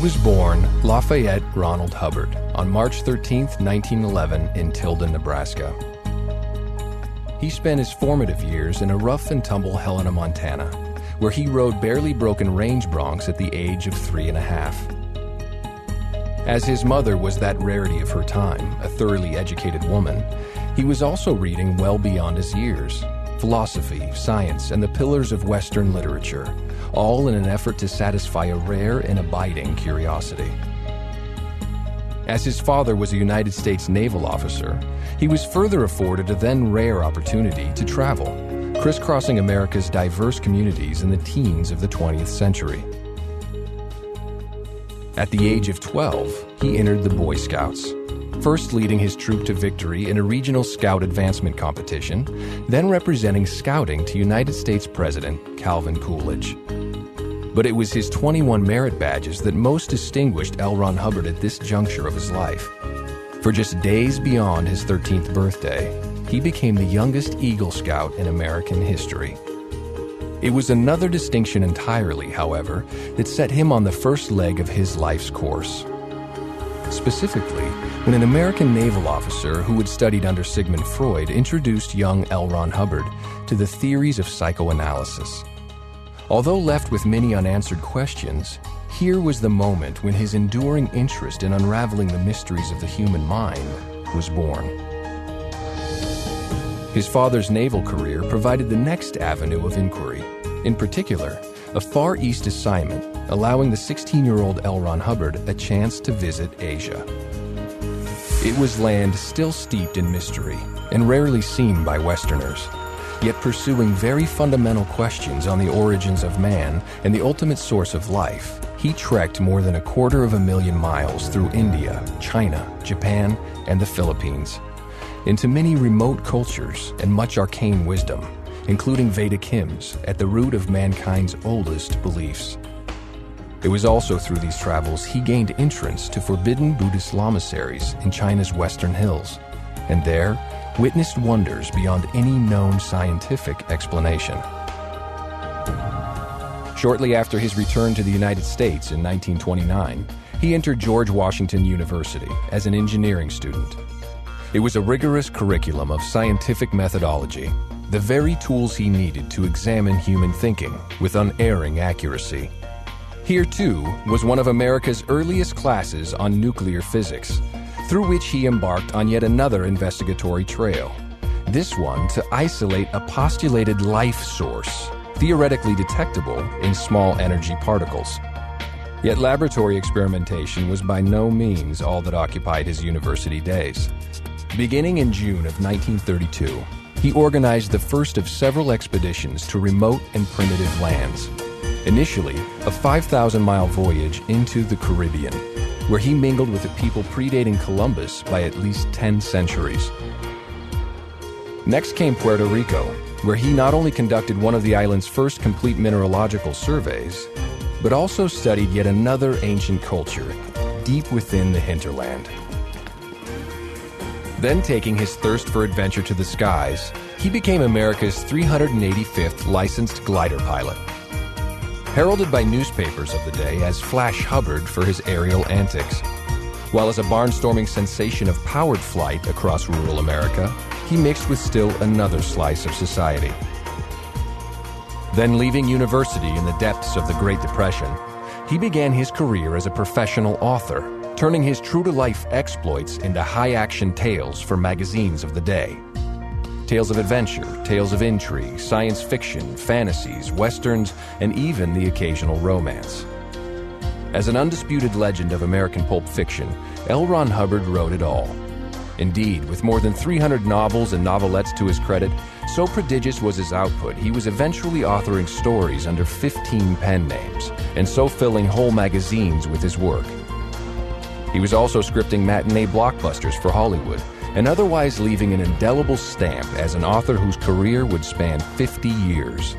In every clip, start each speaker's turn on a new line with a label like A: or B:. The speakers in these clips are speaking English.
A: was born Lafayette Ronald Hubbard on March 13, 1911 in Tilden, Nebraska. He spent his formative years in a rough-and-tumble Helena, Montana, where he rode barely broken range broncs at the age of 3.5. As his mother was that rarity of her time, a thoroughly educated woman, he was also reading well beyond his years, philosophy, science, and the pillars of Western literature, all in an effort to satisfy a rare and abiding curiosity. As his father was a United States naval officer, he was further afforded a then rare opportunity to travel, crisscrossing America's diverse communities in the teens of the 20th century. At the age of 12, he entered the Boy Scouts, first leading his troop to victory in a regional scout advancement competition, then representing scouting to United States President Calvin Coolidge. But it was his 21 merit badges that most distinguished L. Ron Hubbard at this juncture of his life. For just days beyond his 13th birthday, he became the youngest Eagle Scout in American history. It was another distinction entirely, however, that set him on the first leg of his life's course. Specifically, when an American naval officer who had studied under Sigmund Freud introduced young L. Ron Hubbard to the theories of psychoanalysis. Although left with many unanswered questions, here was the moment when his enduring interest in unraveling the mysteries of the human mind was born. His father's naval career provided the next avenue of inquiry, in particular, a Far East assignment allowing the 16-year-old L. Ron Hubbard a chance to visit Asia. It was land still steeped in mystery and rarely seen by Westerners, yet pursuing very fundamental questions on the origins of man and the ultimate source of life. He trekked more than 250,000 miles through India, China, Japan, and the Philippines, into many remote cultures and much arcane wisdom, including Vedic hymns at the root of mankind's oldest beliefs. It was also through these travels he gained entrance to forbidden Buddhist lamaseries in China's western hills, and there witnessed wonders beyond any known scientific explanation. Shortly after his return to the United States in 1929, he entered George Washington University as an engineering student. It was a rigorous curriculum of scientific methodology, the very tools he needed to examine human thinking with unerring accuracy. Here, too, was one of America's earliest classes on nuclear physics, through which he embarked on yet another investigatory trail, this one to isolate a postulated life source, theoretically detectable in small energy particles. Yet laboratory experimentation was by no means all that occupied his university days. Beginning in June of 1932, he organized the first of several expeditions to remote and primitive lands. Initially, a 5,000-mile voyage into the Caribbean, where he mingled with a people predating Columbus by at least 10 centuries. Next came Puerto Rico, where he not only conducted one of the island's first complete mineralogical surveys, but also studied yet another ancient culture deep within the hinterland. Then, taking his thirst for adventure to the skies, he became America's 385th licensed glider pilot. Heralded by newspapers of the day as Flash Hubbard for his aerial antics, while as a barnstorming sensation of powered flight across rural America, he mixed with still another slice of society. Then, leaving university in the depths of the Great Depression, he began his career as a professional author, turning his true-to-life exploits into high-action tales for magazines of the day. Tales of adventure, tales of intrigue, science fiction, fantasies, westerns, and even the occasional romance. As an undisputed legend of American pulp fiction, L. Ron Hubbard wrote it all. Indeed, with more than 300 novels and novelettes to his credit, so prodigious was his output, he was eventually authoring stories under 15 pen names, and so filling whole magazines with his work. He was also scripting matinee blockbusters for Hollywood, and otherwise leaving an indelible stamp as an author whose career would span 50 years.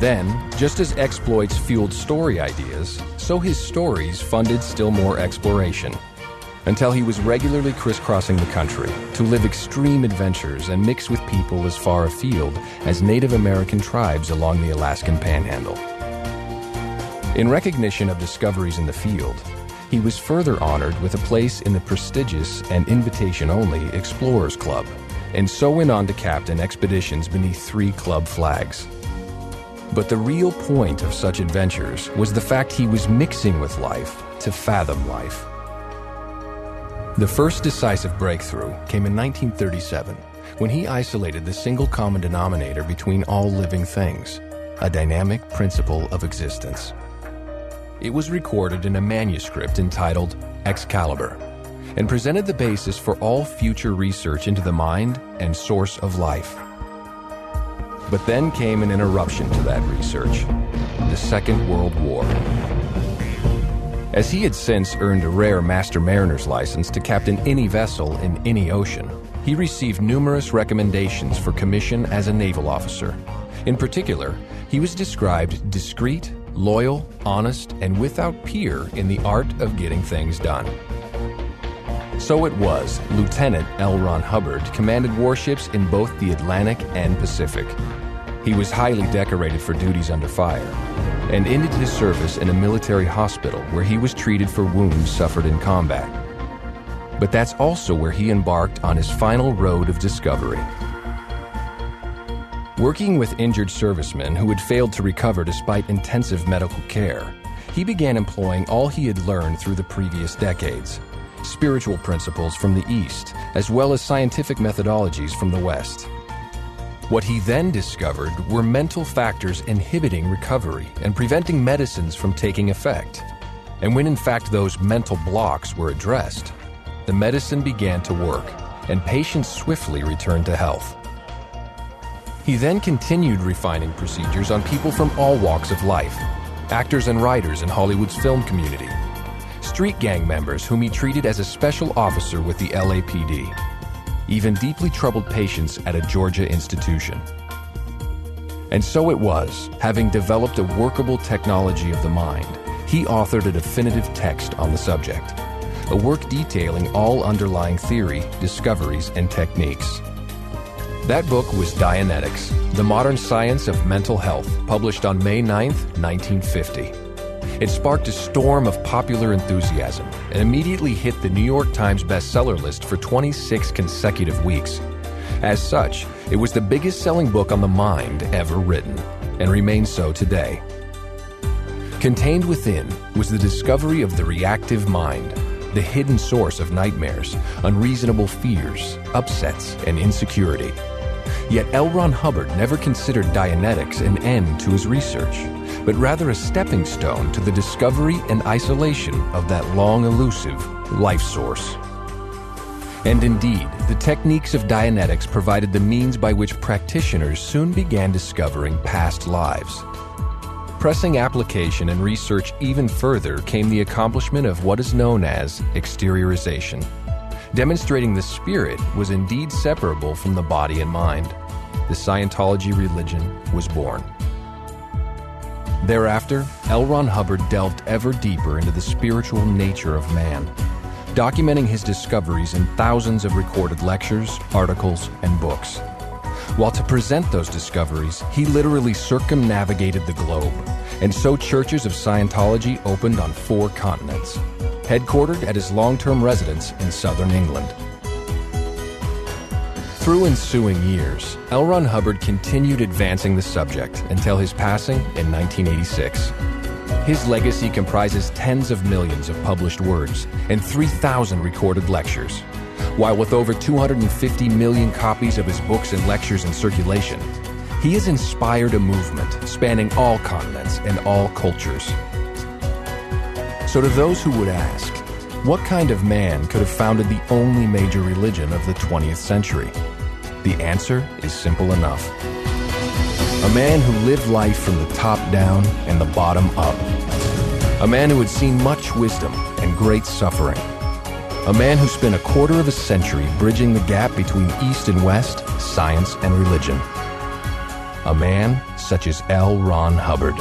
A: Then, just as exploits fueled story ideas, so his stories funded still more exploration, until he was regularly crisscrossing the country to live extreme adventures and mix with people as far afield as Native American tribes along the Alaskan Panhandle. In recognition of discoveries in the field, he was further honored with a place in the prestigious and invitation-only Explorers Club, and so went on to captain expeditions beneath 3 club flags. But the real point of such adventures was the fact he was mixing with life to fathom life. The first decisive breakthrough came in 1937, when he isolated the single common denominator between all living things, a dynamic principle of existence. It was recorded in a manuscript entitled Excalibur, and presented the basis for all future research into the mind and source of life. But then came an interruption to that research, the Second World War. As he had since earned a rare Master Mariner's license to captain any vessel in any ocean, he received numerous recommendations for commission as a naval officer. In particular, he was described discreet, loyal, honest, and without peer in the art of getting things done. So it was, Lieutenant L. Ron Hubbard commanded warships in both the Atlantic and Pacific. He was highly decorated for duties under fire, and ended his service in a military hospital where he was treated for wounds suffered in combat. But that's also where he embarked on his final road of discovery. Working with injured servicemen who had failed to recover despite intensive medical care, he began employing all he had learned through the previous decades, spiritual principles from the East, as well as scientific methodologies from the West. What he then discovered were mental factors inhibiting recovery and preventing medicines from taking effect. And when in fact those mental blocks were addressed, the medicine began to work, and patients swiftly returned to health. He then continued refining procedures on people from all walks of life, actors and writers in Hollywood's film community, street gang members whom he treated as a special officer with the LAPD, even deeply troubled patients at a Georgia institution. And so it was, having developed a workable technology of the mind, he authored a definitive text on the subject, a work detailing all underlying theory, discoveries, and techniques. That book was Dianetics, The Modern Science of Mental Health, published on May 9, 1950. It sparked a storm of popular enthusiasm and immediately hit the New York Times bestseller list for 26 consecutive weeks. As such, it was the biggest-selling book on the mind ever written, and remains so today. Contained within was the discovery of the reactive mind, the hidden source of nightmares, unreasonable fears, upsets, and insecurity. Yet L. Ron Hubbard never considered Dianetics an end to his research, but rather a stepping stone to the discovery and isolation of that long elusive life source. And indeed, the techniques of Dianetics provided the means by which practitioners soon began discovering past lives. Pressing application and research even further came the accomplishment of what is known as exteriorization, demonstrating the spirit was indeed separable from the body and mind. The Scientology religion was born. Thereafter, L. Ron Hubbard delved ever deeper into the spiritual nature of man, documenting his discoveries in thousands of recorded lectures, articles, and books. While to present those discoveries, he literally circumnavigated the globe, and so churches of Scientology opened on 4 continents, headquartered at his long-term residence in southern England. Through ensuing years, L. Ron Hubbard continued advancing the subject until his passing in 1986. His legacy comprises tens of millions of published words and 3,000 recorded lectures, while with over 250 million copies of his books and lectures in circulation, he has inspired a movement spanning all continents and all cultures. So to those who would ask, what kind of man could have founded the only major religion of the 20th century? The answer is simple enough. A man who lived life from the top down and the bottom up. A man who had seen much wisdom and great suffering. A man who spent a quarter of a century bridging the gap between East and West, science and religion. A man such as L. Ron Hubbard.